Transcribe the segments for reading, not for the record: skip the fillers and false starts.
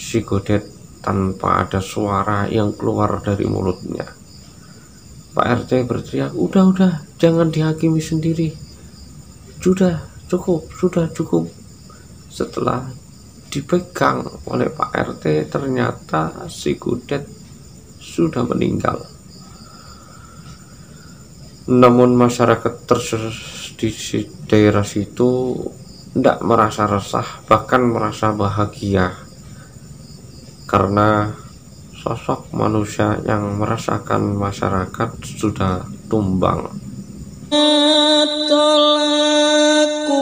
si Godet tanpa ada suara yang keluar dari mulutnya. Pak RT berteriak, udah, jangan dihakimi sendiri. Sudah cukup. Setelah dipegang oleh Pak RT, ternyata si Godet sudah meninggal. Namun masyarakat di daerah situ tidak merasa resah, bahkan merasa bahagia karena sosok manusia yang merasakan masyarakat sudah tumbang. Tolaku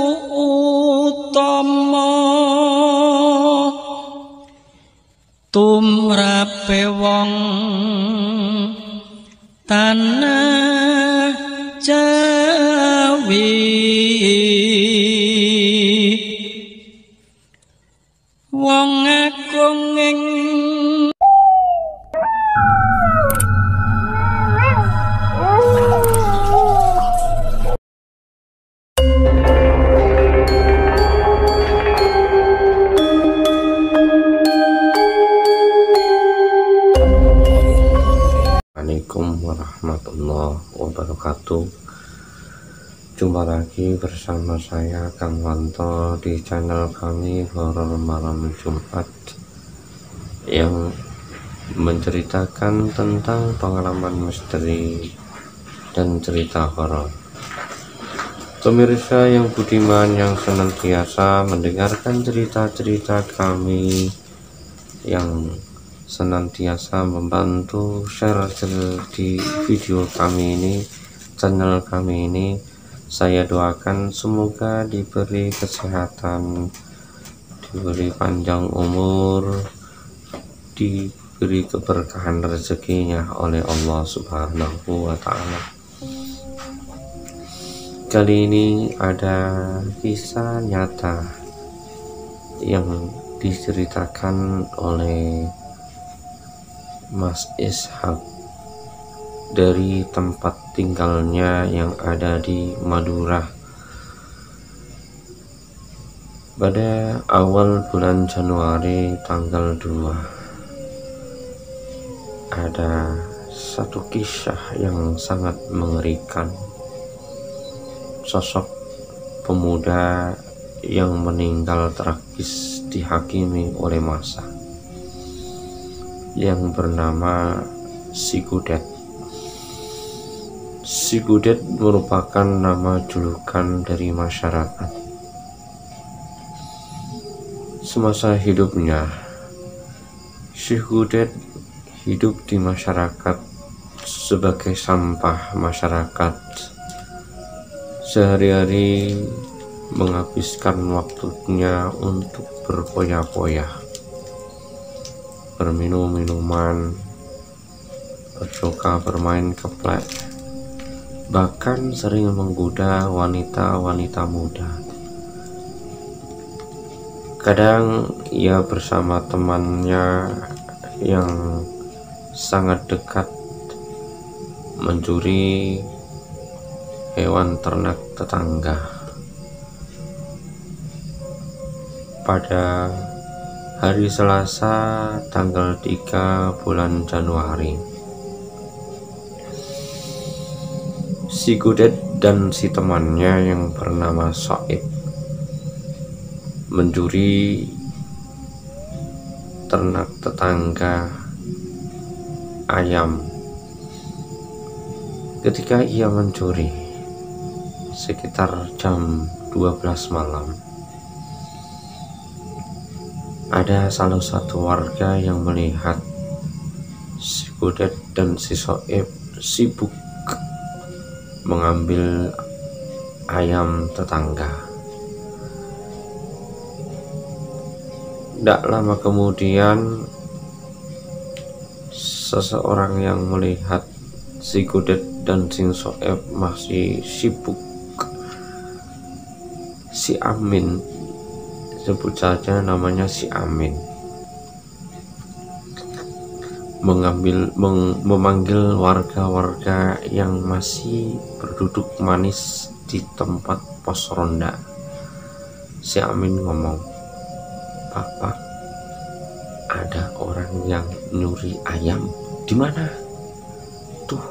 utama tumrape wong tanah Jawi, wong agung ing Assalamualaikum warahmatullahi wabarakatuh. Jumpa lagi bersama saya Kang Wanto di channel kami Horor Malam Jumat, yang menceritakan tentang pengalaman misteri dan cerita horor. Pemirsa yang budiman yang senantiasa mendengarkan cerita-cerita kami, yang senantiasa membantu share di video kami ini, channel kami ini, saya doakan semoga diberi kesehatan, diberi panjang umur, diberi keberkahan rezekinya oleh Allah Subhanahu wa Ta'ala. Kali ini ada kisah nyata yang diceritakan oleh Mas Ishak dari tempat tinggalnya yang ada di Madura. Pada awal bulan Januari tanggal 2, ada satu kisah yang sangat mengerikan. Sosok pemuda yang meninggal tragis dihakimi oleh massa, yang bernama si Godet. Si Godet merupakan nama julukan dari masyarakat. Semasa hidupnya, si Godet hidup di masyarakat sebagai sampah masyarakat. Sehari-hari menghabiskan waktunya untuk berpoya-poya, berminum minuman, berjoka, bermain keplek, bahkan sering menggoda wanita-wanita muda. Kadang ia bersama temannya yang sangat dekat mencuri hewan ternak tetangga. Pada hari Selasa tanggal 3 bulan Januari, si Godet dan si temannya yang bernama Soib mencuri ternak tetangga ayam. Ketika ia mencuri sekitar jam 12 malam, ada salah satu warga yang melihat si Godet dan si Soib sibuk mengambil ayam tetangga. Tidak lama kemudian, seseorang yang melihat si Godet dan si Soib masih sibuk, si Amin, sebut saja namanya si Amin, memanggil warga-warga yang masih berduduk manis di tempat pos ronda. Si Amin ngomong, "Pak, ada orang yang nyuri ayam. Di mana? Tuh,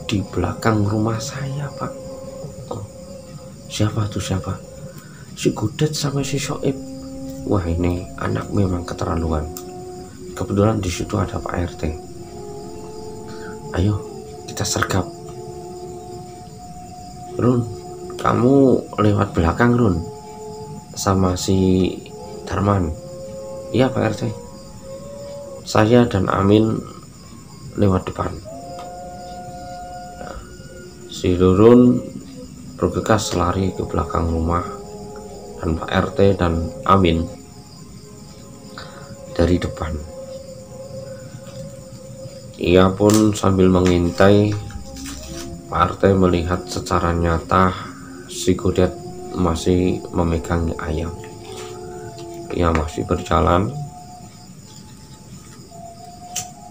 di belakang rumah saya, Pak. Oh, siapa tuh, siapa? Si Gudet sama si Soib. Wah, ini anak memang keterlaluan. Kebetulan di situ ada Pak RT. Ayo kita sergap. Run, kamu lewat belakang, Run, sama si Darman. Iya Pak RT. Saya dan Amin lewat depan. Nah, si Run bergegas lari ke belakang rumah, dan Pak RT dan Amin dari depan. Ia pun sambil mengintai. Pak RT melihat secara nyata si Gudet masih memegang ayam. Ia masih berjalan.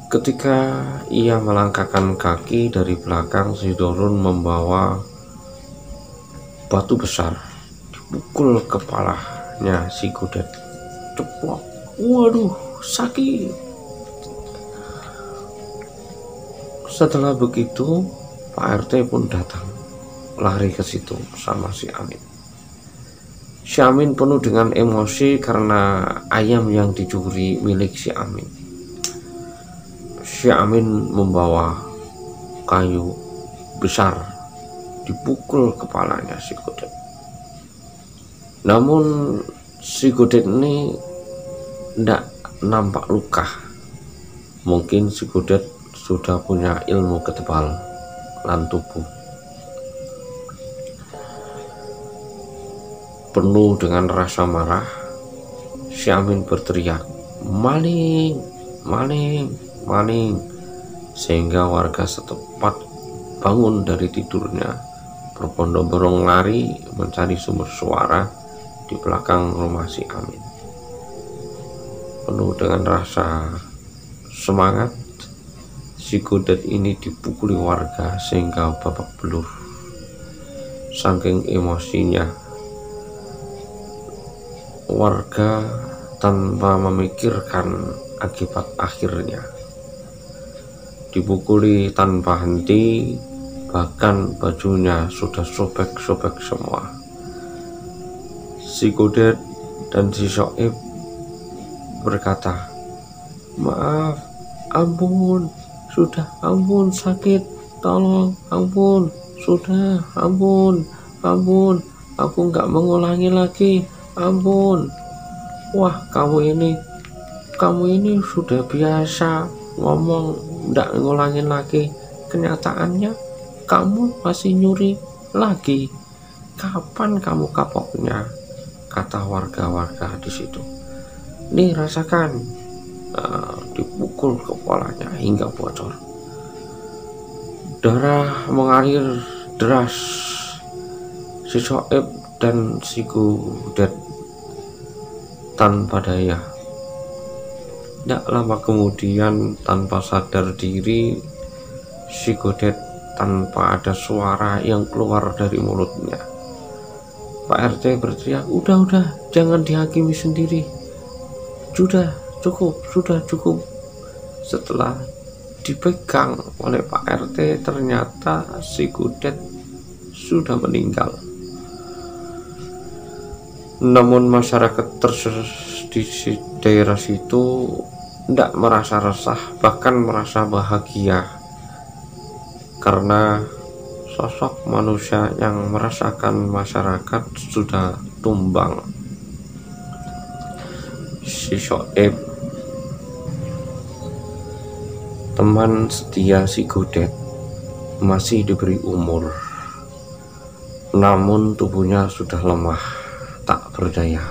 Ketika ia melangkahkan kaki dari belakang, si Dorun membawa batu besar, dipukul kepalanya si Gudet. Ceplok. Waduh, sakit. Setelah begitu, Pak RT pun datang, lari ke situ sama si Amin. Si Amin penuh dengan emosi karena ayam yang dicuri milik si Amin. Si Amin membawa kayu besar, dipukul kepalanya si Gudet. Namun si Gudet ini tidak nampak luka. Mungkin si Gudet sudah punya ilmu ketebalan tubuh. Penuh dengan rasa marah, si Amin berteriak, "Maling, maling, maling!" Sehingga warga setempat bangun dari tidurnya, berbondong-bondong lari mencari sumber suara di belakang rumah si Amin. Penuh dengan rasa semangat, si Gudet ini dipukuli warga sehingga babak belur. Saking emosinya, warga tanpa memikirkan akibat akhirnya dipukuli tanpa henti, bahkan bajunya sudah sobek-sobek semua. Si Gudet dan si Soib berkata, "Maaf, ampun, sudah, ampun, sakit, tolong, ampun, sudah, ampun, ampun, aku nggak mengulangi lagi, ampun." Wah, kamu ini sudah biasa ngomong nggak ngulangin lagi, kenyataannya kamu masih nyuri lagi. Kapan kamu kapoknya? Kata warga-warga di situ. Nih, rasakan. Dipukul kepalanya hingga bocor. Darah mengalir deras. Si Soib dan si Gudet tanpa daya. Tidak lama kemudian, tanpa sadar diri, si Gudet tanpa ada suara yang keluar dari mulutnya, Pak RT berteriak, udah, jangan dihakimi sendiri. Sudah cukup. Setelah dipegang oleh Pak RT, ternyata si Gudet sudah meninggal. Namun masyarakat di daerah situ tidak merasa resah, bahkan merasa bahagia karena sosok manusia yang merasakan masyarakat sudah tumbang. Si Soib, teman setia si Gudet, masih diberi umur, namun tubuhnya sudah lemah, tak berdaya.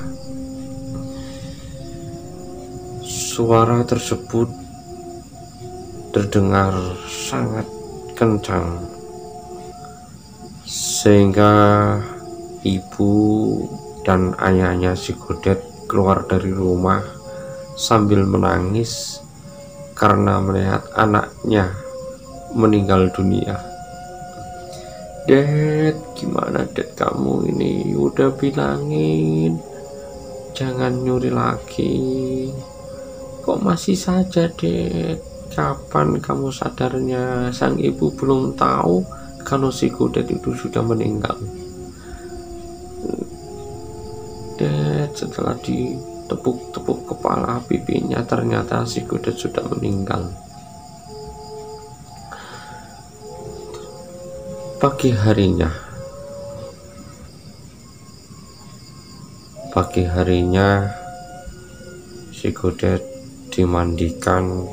Suara tersebut terdengar sangat kencang, sehingga ibu dan ayahnya si Gudet keluar dari rumah sambil menangis karena melihat anaknya meninggal dunia. "Dad, gimana Dad, kamu ini udah bilangin jangan nyuri lagi. Kok masih saja, Dek? Kapan kamu sadarnya? Sang ibu belum tahu kalau si kudet itu sudah meninggal. Dek, setelah ditepuk-tepuk kepala pipinya, ternyata si kudet sudah meninggal. Pagi harinya si kudet dimandikan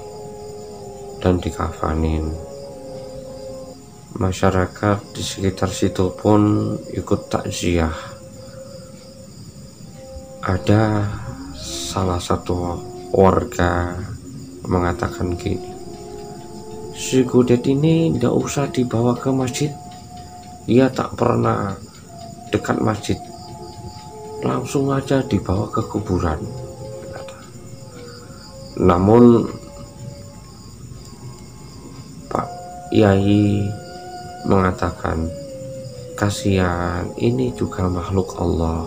dan dikafanin. Masyarakat di sekitar situ pun ikut takziah. Ada salah satu warga mengatakan gini, si kudet ini tidak usah dibawa ke masjid, ia tak pernah dekat masjid, langsung aja dibawa ke kuburan. Namun Pak Yai mengatakan, kasihan, ini juga makhluk Allah,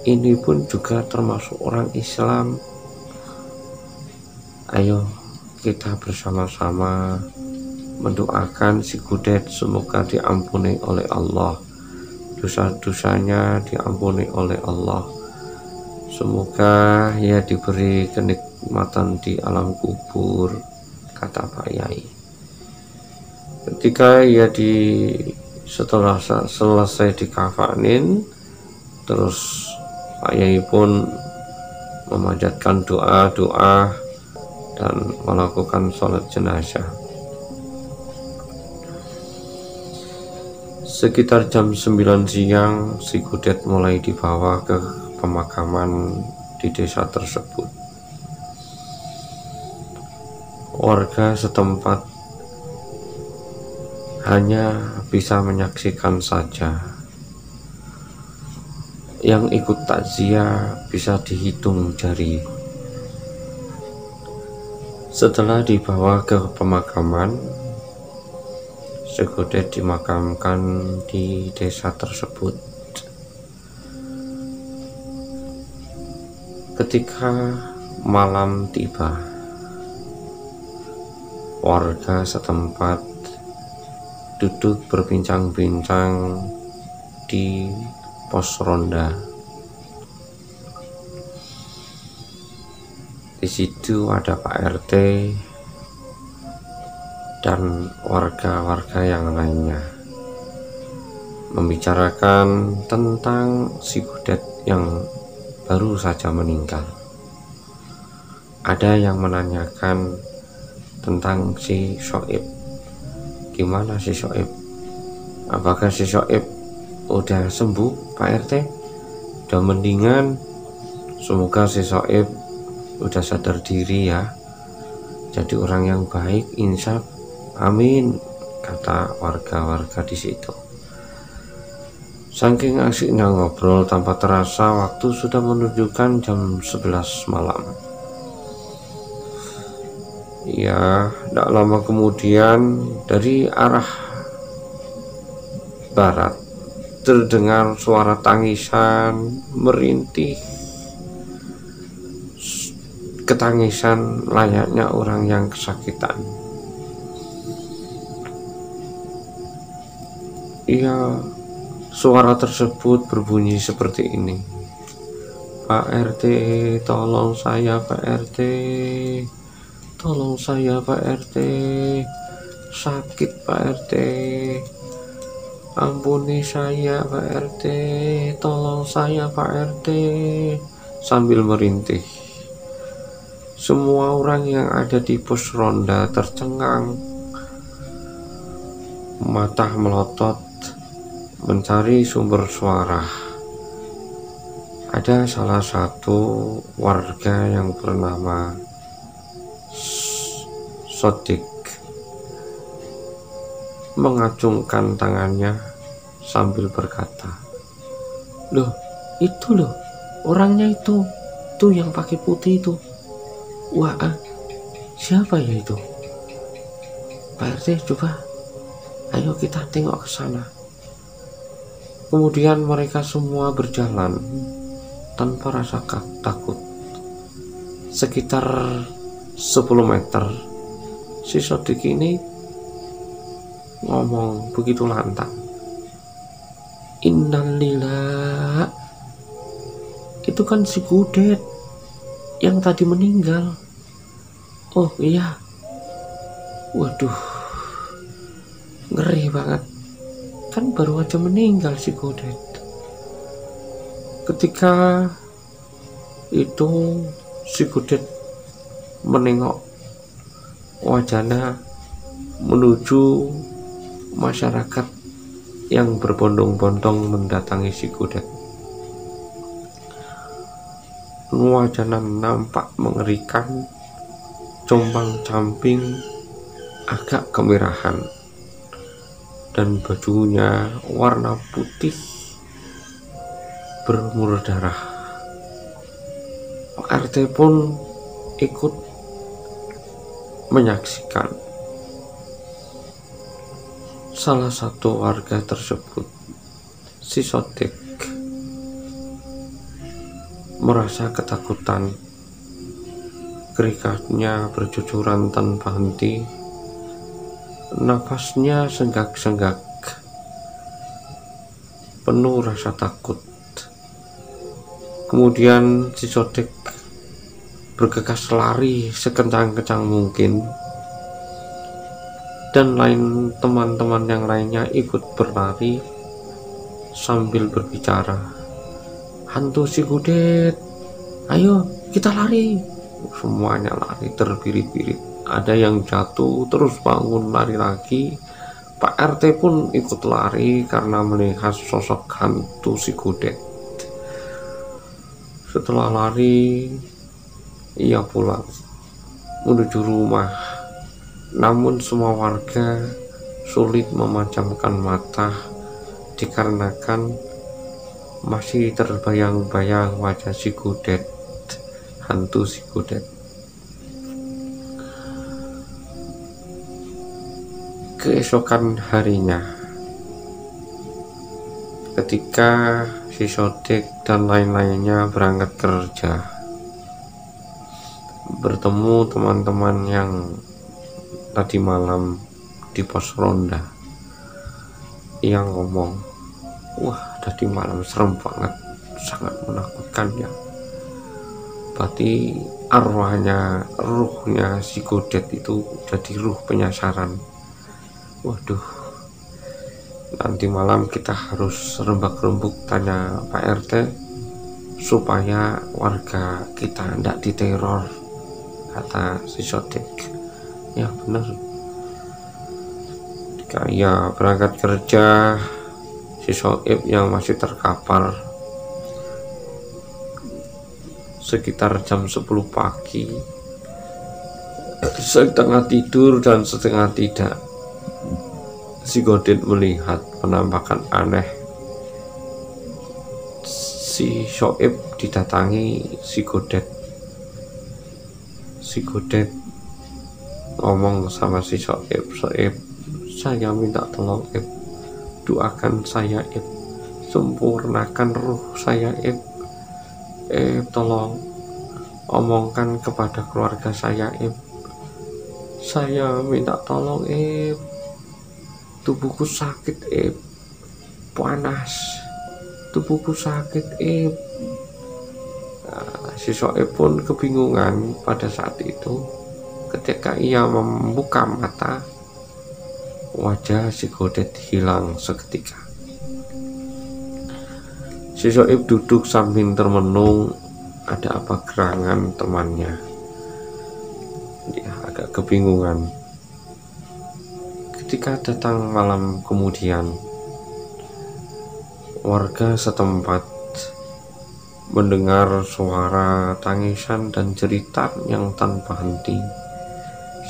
ini pun juga termasuk orang Islam. Ayo kita bersama-sama mendoakan si kudet semoga diampuni oleh Allah, dosa-dosanya diampuni oleh Allah, semoga ia diberi kenikmatan di alam kubur, kata Pak Yai. Ketika ia setelah selesai dikafanin, terus Pak Yai pun memanjatkan doa-doa dan melakukan sholat jenazah. Sekitar jam 9 siang, si kudet mulai dibawa ke pemakaman di desa tersebut. Warga setempat hanya bisa menyaksikan saja. Yang ikut takziah bisa dihitung jari. Setelah dibawa ke pemakaman, si kudet dimakamkan di desa tersebut. Ketika malam tiba, warga setempat duduk berbincang-bincang di pos ronda. Di situ ada Pak RT dan warga-warga yang lainnya membicarakan tentang si kudet yang baru saja meninggal. Ada yang menanyakan tentang si Soib. Gimana si Soib? Apakah si Soib udah sembuh, Pak RT? Udah mendingan? Semoga si Soib udah sadar diri ya, jadi orang yang baik, insaf, amin, kata warga-warga di situ. Saking asiknya ngobrol, tanpa terasa waktu sudah menunjukkan jam 11 malam. Ya, tidak lama kemudian dari arah barat terdengar suara tangisan merintih, ketangisan layaknya orang yang kesakitan. Iya, suara tersebut berbunyi seperti ini, Pak RT, tolong saya Pak RT, tolong saya Pak RT, sakit Pak RT, ampuni saya Pak RT, tolong saya Pak RT, sambil merintih. Semua orang yang ada di pos ronda tercengang, mata melotot mencari sumber suara. Ada salah satu warga yang bernama Sodik mengacungkan tangannya sambil berkata, loh, itu loh, orangnya itu yang pakai putih itu. Wah, siapa ya itu? Pak RT, coba, ayo kita tengok ke sana. Kemudian mereka semua berjalan tanpa rasa takut. sekitar 10 meter si Sodik ini ngomong begitu lantang, innalillah, itu kan si Gudet yang tadi meninggal. Oh iya, waduh, ngeri banget, kan baru aja meninggal si Gudet. Ketika itu si Gudet menengok wajahnya menuju masyarakat yang berbondong-bondong mendatangi si Gudet. Wajahnya nampak mengerikan, compang-camping, agak kemerahan, dan bajunya warna putih bermur darah. Pak RT pun ikut menyaksikan. Salah satu warga tersebut, si Sodik, merasa ketakutan. Keringatnya bercucuran tanpa henti, nafasnya senggak-senggak, penuh rasa takut. Kemudian si Sodik bergegas lari sekencang-kencang mungkin, dan teman-teman yang lainnya ikut berlari sambil berbicara, hantu si Gudet, ayo kita lari. Semuanya lari terbirit-birit, ada yang jatuh terus bangun lari lagi. Pak RT pun ikut lari karena melihat sosok hantu si Gudet. Setelah lari, ia pulang menuju rumah. Namun semua warga sulit memejamkan mata dikarenakan masih terbayang-bayang wajah si Gudet, hantu si Gudet. Keesokan harinya, ketika si Sodik dan lain-lainnya berangkat kerja, bertemu teman-teman yang tadi malam di pos ronda, yang ngomong, wah tadi malam serem banget, sangat menakutkan ya. Berarti arwahnya, ruhnya si Gudet itu jadi ruh penyasaran. Waduh, nanti malam kita harus rembak-rembuk tanya Pak RT supaya warga kita tidak diteror, kata si Sodik. Ya benar. Ketika ia berangkat kerja, si Soib yang masih terkapar sekitar jam 10 pagi, setengah tidur dan setengah tidak, si Gudet melihat penampakan aneh. Si Soib didatangi si Gudet. Si Gudet ngomong sama si Soib, Soib, saya minta tolong Ib, doakan saya Ib, sempurnakan ruh saya Ib, tolong omongkan kepada keluarga saya Ib, saya minta tolong Ib, tubuhku sakit Ib, panas, tubuhku sakit Ib. Si Soib pun kebingungan pada saat itu. Ketika ia membuka mata, wajah si Gudet hilang seketika. Si Soib duduk sambil termenung, ada apa gerangan temannya. Dia agak kebingungan. Ketika datang malam kemudian, warga setempat mendengar suara tangisan dan jeritan yang tanpa henti,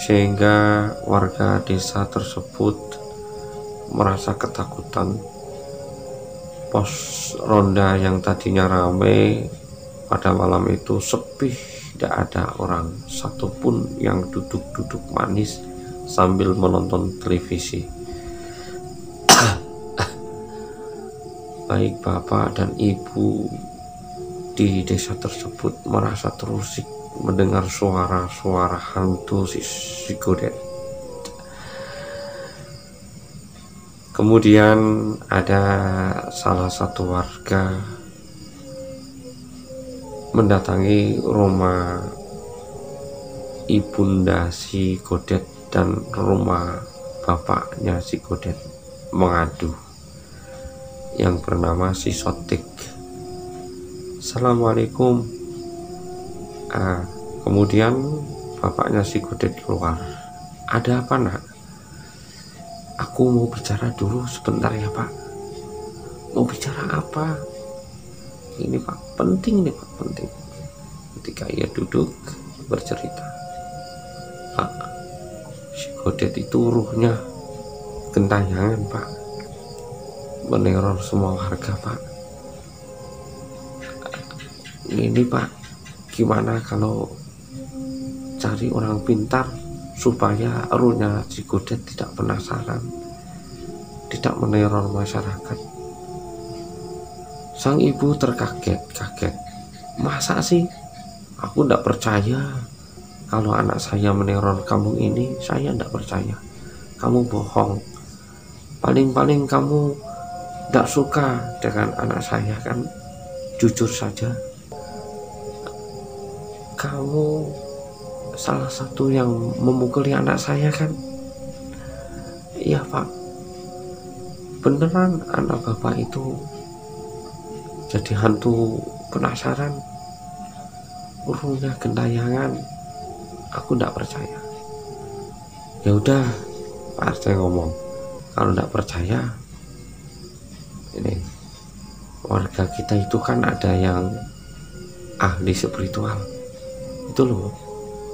sehingga warga desa tersebut merasa ketakutan. Pos ronda yang tadinya ramai pada malam itu sepi, tidak ada orang satupun yang duduk-duduk manis sambil menonton televisi. Baik bapak dan ibu di desa tersebut merasa terusik mendengar suara-suara hantu si Godet. Kemudian ada salah satu warga mendatangi rumah ibunda si Godet dan rumah bapaknya si Godet, mengadu, yang bernama si Sotik. Assalamualaikum. Kemudian bapaknya si Godet keluar. Ada apa, nak? Aku mau bicara dulu sebentar ya, Pak. Mau bicara apa? Ini Pak, penting nih Pak, penting. Ketika ia duduk bercerita, Pak, si Godet itu ruhnya gentayangan, Pak, meneror semua warga, Pak. Ini Pak, gimana kalau cari orang pintar supaya ruhnya si Godet tidak penasaran, tidak meneror masyarakat. Sang ibu terkaget-kaget. Masa sih? Aku tidak percaya kalau anak saya meneror kampung ini. Saya tidak percaya. Kamu bohong. Paling-paling kamu tidak suka dengan anak saya kan? Jujur saja. Kamu salah satu yang memukuli anak saya kan? Iya Pak. Beneran anak bapak itu jadi hantu penasaran, ruhnya gentayangan. Aku tidak percaya. Ya udah, Pak RT ngomong, kalau tidak percaya, ini warga kita itu kan ada yang ahli spiritual itu loh,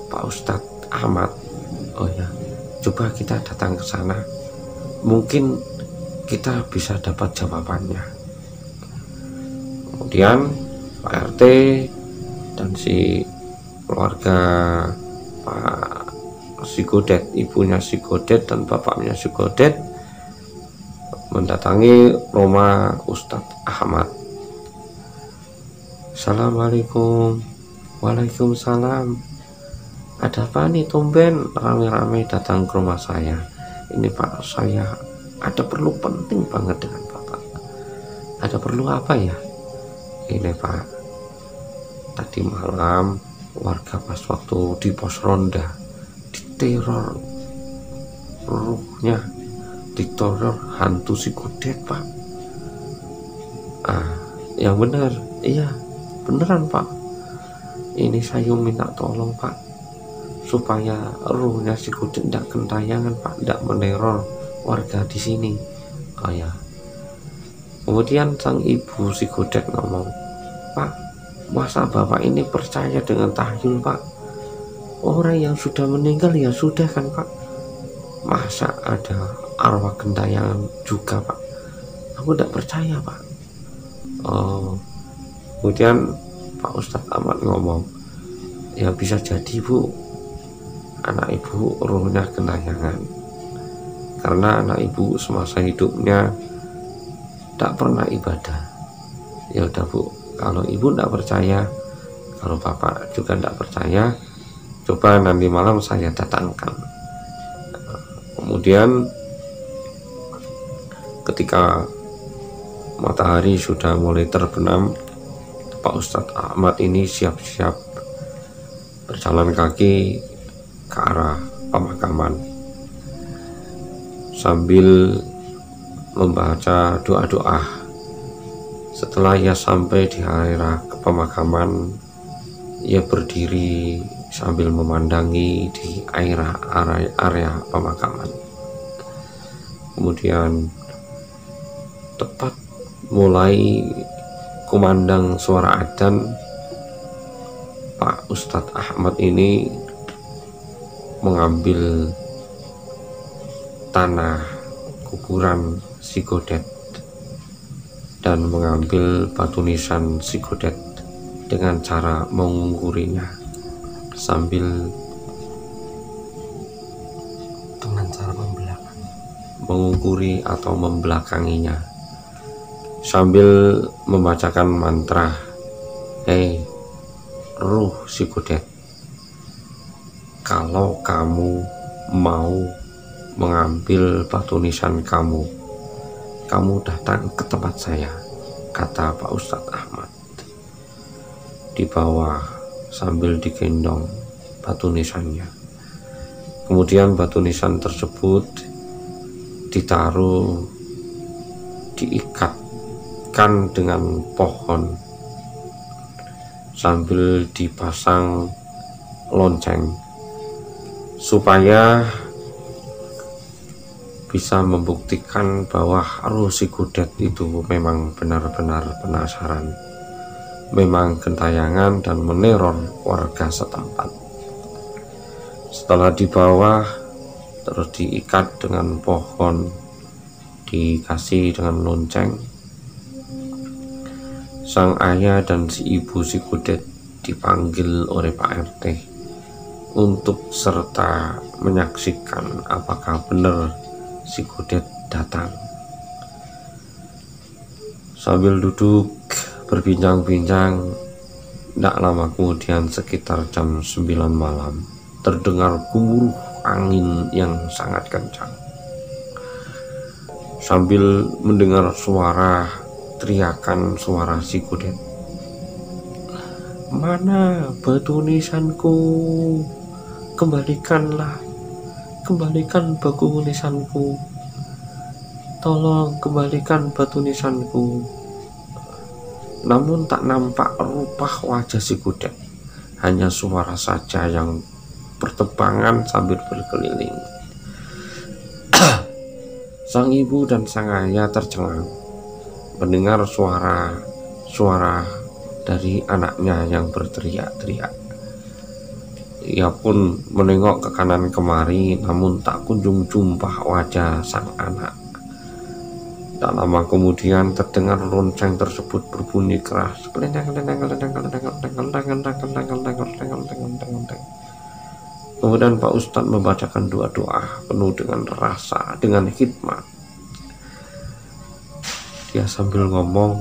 Pak Ustadz Ahmad. Oh ya, coba kita datang ke sana, mungkin kita bisa dapat jawabannya. Kemudian Pak RT dan si keluarga Pak si Godet, ibunya si Godet dan bapaknya si Godet, mendatangi rumah Ustadz Ahmad. Assalamualaikum. Waalaikumsalam. Ada apa nih tumben rame-rame datang ke rumah saya? Ini Pak, saya ada perlu penting banget dengan Bapak. Ada perlu apa ya? Ini Pak, tadi malam warga pas waktu di pos ronda diteror ruhnya, diteror hantu si Godet Pak. Yang benar, iya beneran Pak. Ini saya minta tolong Pak, supaya ruhnya si Godet tidak gentayangan Pak, tidak meneror warga di sini. Oh ya. Kemudian sang ibu si Godet ngomong, Pak, masa Bapak ini percaya dengan tahyul Pak? Orang yang sudah meninggal ya sudah kan Pak. Masa ada arwah gentayangan juga Pak? Aku tidak percaya Pak. Oh, kemudian Pak Ustadz Ahmad ngomong, ya bisa jadi Bu, anak ibu ruhnya gentayangan, karena anak ibu semasa hidupnya tak pernah ibadah. Ya udah Bu, kalau ibu tidak percaya, kalau bapak juga tidak percaya, coba nanti malam saya datangkan. Kemudian ketika matahari sudah mulai terbenam, Pak Ustadz Ahmad ini siap-siap berjalan kaki ke arah pemakaman sambil membaca doa-doa. Setelah ia sampai di area pemakaman, ia berdiri sambil memandangi di area pemakaman. Kemudian tepat mulai kumandang suara adzan, Pak Ustadz Ahmad ini mengambil tanah kuburan si Godet dan mengambil batu nisan si Godet dengan cara mengungkurinya sambil dengan cara mengungkuri atau membelakanginya sambil membacakan mantra, hei ruh si Godet, kalau kamu mau mengambil batu nisan kamu datang ke tempat saya, kata Pak Ustadz Ahmad. Di bawah sambil digendong batu nisannya. Kemudian batu nisan tersebut ditaruh, diikatkan dengan pohon sambil dipasang lonceng supaya bisa membuktikan bahwa Roh Sikudet itu memang benar-benar penasaran, memang gentayangan dan meneror warga setempat. Setelah dibawa terus diikat dengan pohon, dikasih dengan lonceng, sang ayah dan si ibu Sikudet dipanggil oleh Pak RT untuk serta menyaksikan apakah benar Sikudet datang. Sambil duduk berbincang-bincang, tidak lama kemudian sekitar jam 9 malam terdengar gemuruh angin yang sangat kencang. Sambil mendengar suara teriakan suara Sikudet, "Mana batu nisanku? Kembalikanlah, kembalikan batu nisanku. Tolong kembalikan batu nisanku." Namun tak nampak rupa wajah Sikudet, hanya suara saja yang bertebangan sambil berkeliling. Sang ibu dan sang ayah tercengang mendengar suara dari anaknya yang berteriak-teriak. Ia pun menengok ke kanan kemari, namun tak kunjung jumpa wajah sang anak. Tak lama kemudian terdengar lonceng tersebut berbunyi keras. Kemudian Pak Ustadz membacakan doa-doa penuh dengan rasa, dengan hikmat. Dia sambil ngomong,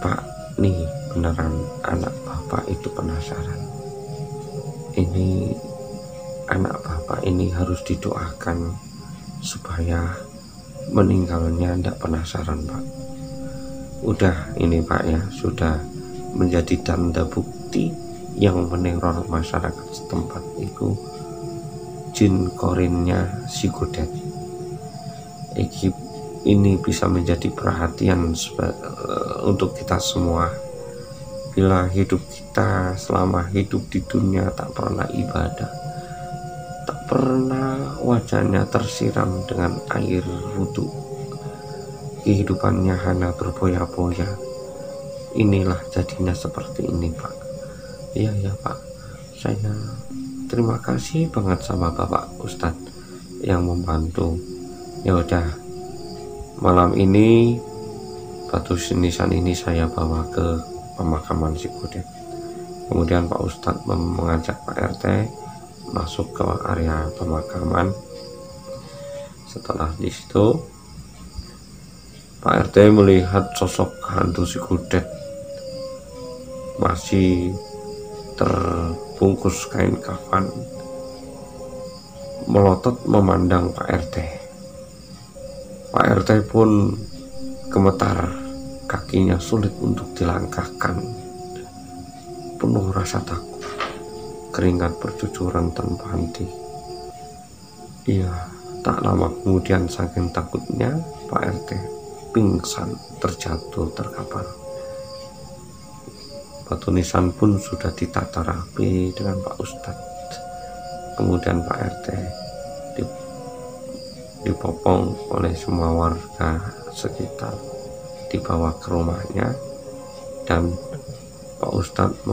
"Pak, nih beneran anak Bapak itu penasaran. Ini anak Bapak ini harus didoakan supaya meninggalnya tidak penasaran, Pak. Udah ini Pak ya, sudah menjadi tanda bukti yang meneror masyarakat setempat itu jin korinnya Sikudet. Ini bisa menjadi perhatian untuk kita semua. Bila hidup kita selama hidup di dunia tak pernah ibadah, tak pernah wajahnya tersiram dengan air wudhu, kehidupannya hanya berboya-boya, inilah jadinya seperti ini, Pak. Iya ya Pak, saya terima kasih banget sama Bapak Ustadz yang membantu. Ya udah, malam ini batu nisan ini saya bawa ke pemakaman Sikudet. Kemudian Pak Ustadz mengajak Pak RT masuk ke area pemakaman. Setelah di situ Pak RT melihat sosok hantu Sikudet masih terbungkus kain kafan, melotot memandang Pak RT. Pak RT pun gemetar, kakinya sulit untuk dilangkahkan, penuh rasa takut, keringat bercucuran tanpa henti. Iya, tak lama kemudian saking takutnya Pak RT pingsan, terjatuh, terkapar. Batu nisan pun sudah ditata rapi dengan Pak Ustadz. Kemudian Pak RT dipopong oleh semua warga sekitar, dibawa ke rumahnya, dan Pak Ustadz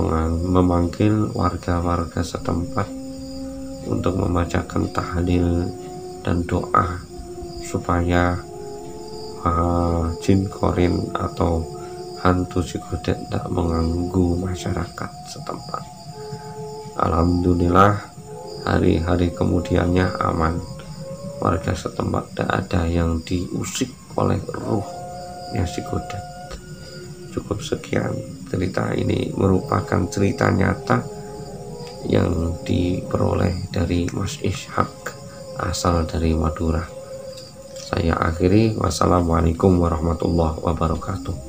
memanggil warga-warga setempat untuk membacakan tahlil dan doa supaya jin korin atau hantu Sikudet tidak mengganggu masyarakat setempat. Alhamdulillah, hari-hari kemudiannya aman. Warga setempat tidak ada yang diusik oleh ruhnya Sikudet. Cukup sekian, cerita ini merupakan cerita nyata yang diperoleh dari Mas Ishak asal dari Madura. Saya akhiri, wassalamualaikum warahmatullahi wabarakatuh.